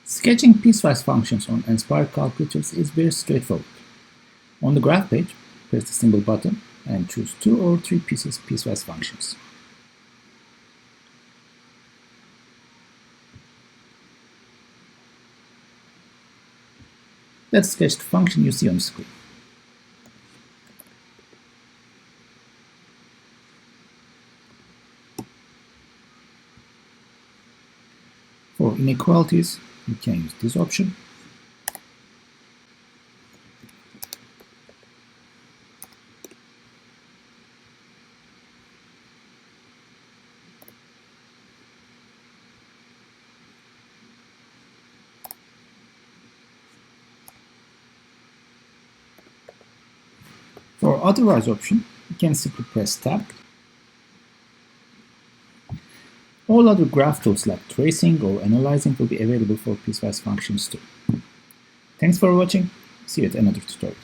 Sketching piecewise functions on Nspire calculators is very straightforward. On the graph page, press the single button and choose 2 or 3 pieces piecewise functions. Let's sketch the function you see on the screen. For inequalities, you can use this option. For otherwise option, you can simply press Tab. All other graph tools like tracing or analyzing will be available for piecewise functions too. Thanks for watching. See you at another tutorial.